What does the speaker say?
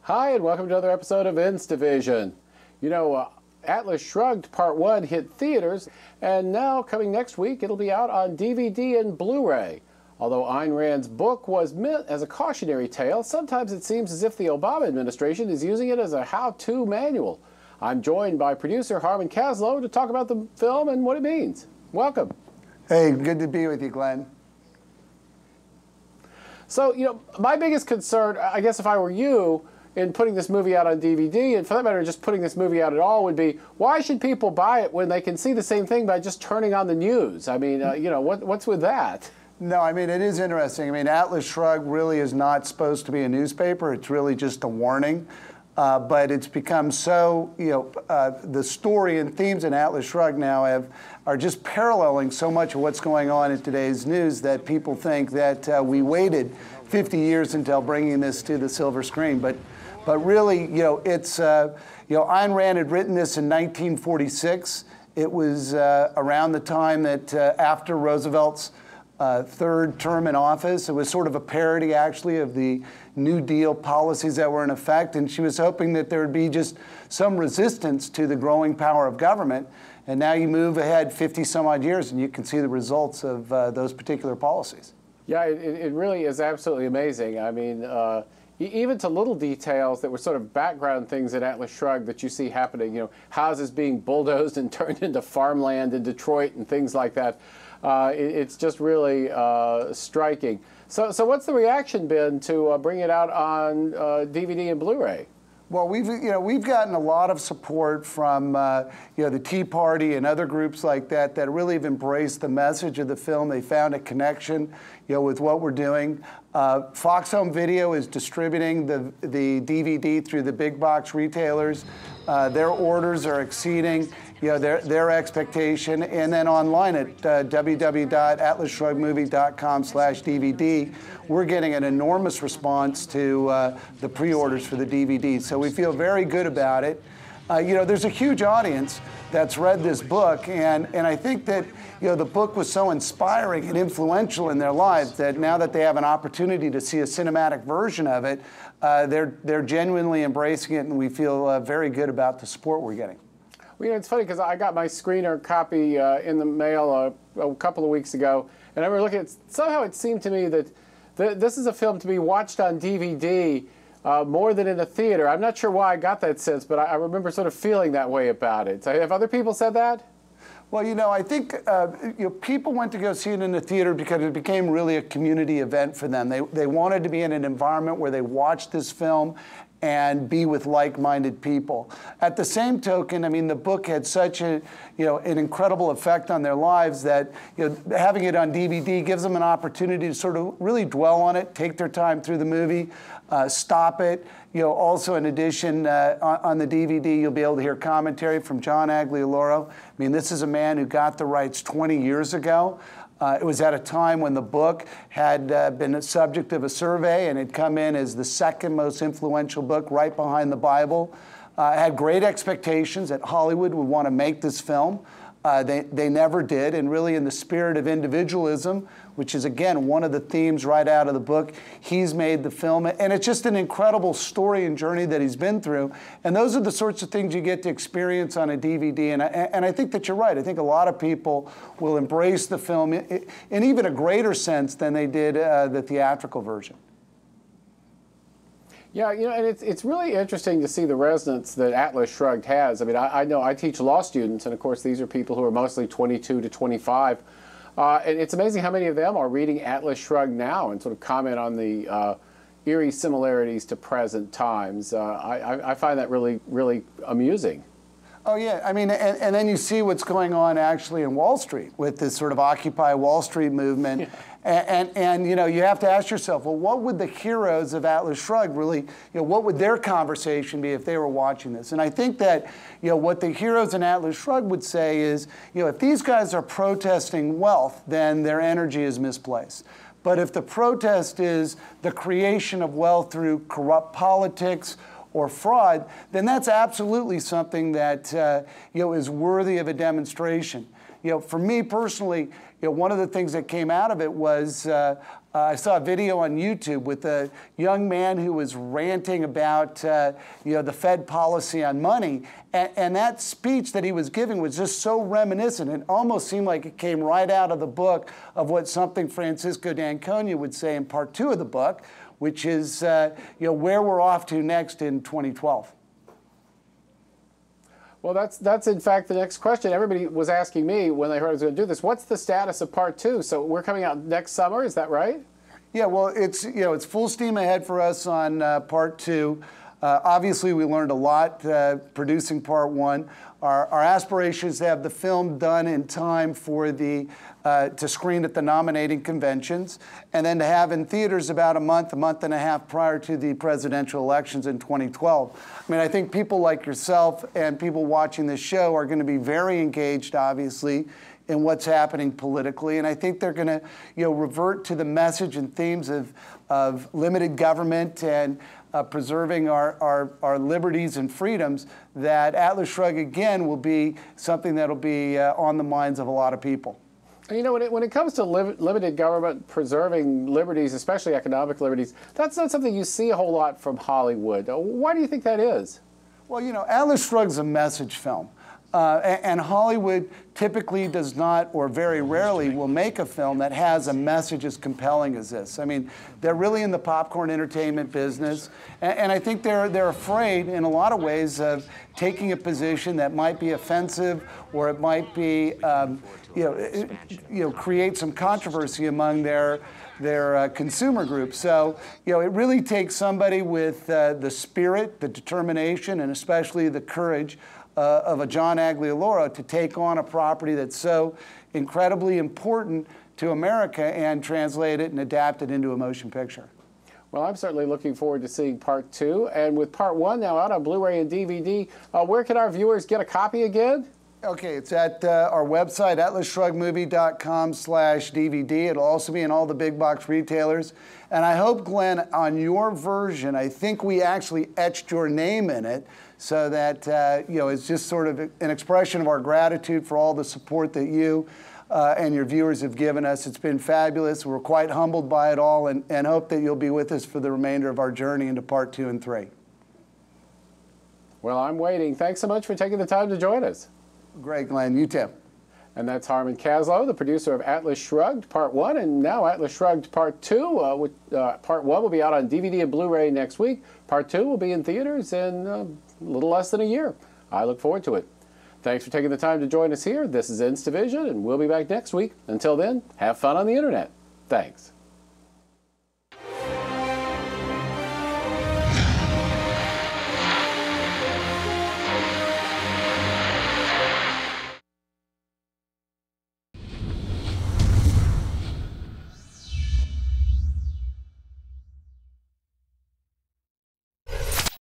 Hi, and welcome to another episode of Instavision. You know, Atlas Shrugged Part 1 hit theaters, and now coming next week, it'll be out on DVD and Blu-ray. Although Ayn Rand's book was meant as a cautionary tale, sometimes it seems as if the Obama administration is using it as a how-to manual. I'm joined by producer Harmon Kaslow to talk about the film and what it means. Welcome. Hey, good to be with you, Glenn. So, you know, my biggest concern, I guess if I were you, in putting this movie out on DVD, and for that matter, just putting this movie out at all, would be, why should people buy it when they can see the same thing by just turning on the news? I mean, you know, what's with that? No, I mean, it is interesting. I mean, Atlas Shrugged really is not supposed to be a newspaper. It's really just a warning. But it's become so, you know, the story and themes in Atlas Shrugged now are just paralleling so much of what's going on in today's news that people think that we waited 50 years until bringing this to the silver screen. But really, you know, it's, you know, Ayn Rand had written this in 1946. It was around the time that after Roosevelt's third term in office. It was sort of a parody, actually, of the New Deal policies that were in effect. And she was hoping that there would be just some resistance to the growing power of government. And now you move ahead 50 some odd years and you can see the results of those particular policies. Yeah, it really is absolutely amazing. I mean, even to little details that were sort of background things in Atlas Shrugged that you see happening, you know, houses being bulldozed and turned into farmland in Detroit and things like that. It's just really striking. So what's the reaction been to bring it out on DVD and Blu-ray? Well, we've gotten a lot of support from the Tea Party and other groups like that really have embraced the message of the film. They found a connection, with what we're doing. Fox Home Video is distributing the DVD through the big box retailers. Their orders are exceeding their expectation, and then online at www.atlasshruggedmovie.com/DVD, we're getting an enormous response to the pre-orders for the DVD. So we feel very good about it. There's a huge audience that's read this book, and I think that the book was so inspiring and influential in their lives that now that they have an opportunity to see a cinematic version of it, they're genuinely embracing it, and we feel very good about the support we're getting. Well, it's funny because I got my screener copy in the mail a couple of weeks ago, and I remember looking at it. Somehow it seemed to me that this is a film to be watched on DVD more than in a theater. I'm not sure why I got that sense, but I remember sort of feeling that way about it. Have other people said that? Well, I think people went to go see it in the theater because it became really a community event for them. They wanted to be in an environment where they watched this film and be with like-minded people. At the same token, I mean, the book had such an incredible effect on their lives that having it on DVD gives them an opportunity to sort of really dwell on it, take their time through the movie, stop it. Also, in addition, on the DVD, you'll be able to hear commentary from John Aglioloro. I mean, this is a man who got the rights 20 years ago. It was at a time when the book had been a subject of a survey and had come in as the second most influential book right behind the Bible. Had great expectations that Hollywood would want to make this film. They never did, and really in the spirit of individualism, which is, again, one of the themes right out of the book, he's made the film. And it's just an incredible story and journey that he's been through. And those are the sorts of things you get to experience on a DVD. And I think that you're right. I think a lot of people will embrace the film in even a greater sense than they did the theatrical version. Yeah, and it's really interesting to see the resonance that Atlas Shrugged has. I mean, I know I teach law students, and of course these are people who are mostly 22 to 25. And it's amazing how many of them are reading Atlas Shrugged now and sort of comment on the eerie similarities to present times. I find that really, really amusing. Oh, yeah. I mean, and then you see what's going on actually in Wall Street with this sort of Occupy Wall Street movement. Yeah. And you have to ask yourself, well, what would the heroes of Atlas Shrugged really, what would their conversation be if they were watching this? And I think that, what the heroes in Atlas Shrugged would say is, if these guys are protesting wealth, then their energy is misplaced. But if the protest is the creation of wealth through corrupt politics or fraud, then that's absolutely something that is worthy of a demonstration. for me personally, one of the things that came out of it was I saw a video on YouTube with a young man who was ranting about the Fed policy on money, and that speech that he was giving was just so reminiscent. It almost seemed like it came right out of the book of what something Francisco d'Anconia would say in part 2 of the book, which is where we're off to next in 2012. Well, that's in fact the next question. Everybody was asking me when they heard I was going to do this, what's the status of part 2? So we're coming out next summer, is that right? Yeah, well, it's full steam ahead for us on part 2. Obviously, we learned a lot producing part 1. Our aspiration is to have the film done in time for to screen at the nominating conventions, and then to have in theaters about a month and a half prior to the presidential elections in 2012. I mean, I think people like yourself and people watching this show are going to be very engaged, obviously, in what's happening politically, and I think they're going to, revert to the message and themes of limited government and preserving our liberties and freedoms. That Atlas Shrugged again will be something that'll be on the minds of a lot of people. When it comes to limited government preserving liberties, especially economic liberties, that's not something you see a whole lot from Hollywood. Why do you think that is? Well, Atlas Shrugged is a message film. And Hollywood typically does not, or very rarely, will make a film that has a message as compelling as this. I mean, they're really in the popcorn entertainment business, and I think they're afraid, in a lot of ways, of taking a position that might be offensive, or it might be, create some controversy among their consumer group. So, it really takes somebody with the spirit, the determination, and especially the courage of a John Aglioloro to take on a property that's so incredibly important to America and translate it and adapt it into a motion picture. Well, I'm certainly looking forward to seeing part 2. And with part 1 now out on Blu-ray and DVD, where can our viewers get a copy again? Okay, it's at our website, atlasshruggedmovie.com/DVD. It'll also be in all the big box retailers. And I hope, Glenn, on your version, I think we actually etched your name in it, so that it's just sort of an expression of our gratitude for all the support that you and your viewers have given us. It's been fabulous. We're quite humbled by it all, and hope that you'll be with us for the remainder of our journey into part 2 and 3. Well, I'm waiting. Thanks so much for taking the time to join us. Great, Glenn. You too. And that's Harmon Kaslow, the producer of Atlas Shrugged Part 1, and now Atlas Shrugged Part 2. Part 1 will be out on DVD and Blu-ray next week. Part 2 will be in theaters in a little less than a year. I look forward to it. Thanks for taking the time to join us here. This is InstaVision, and we'll be back next week. Until then, have fun on the internet. Thanks.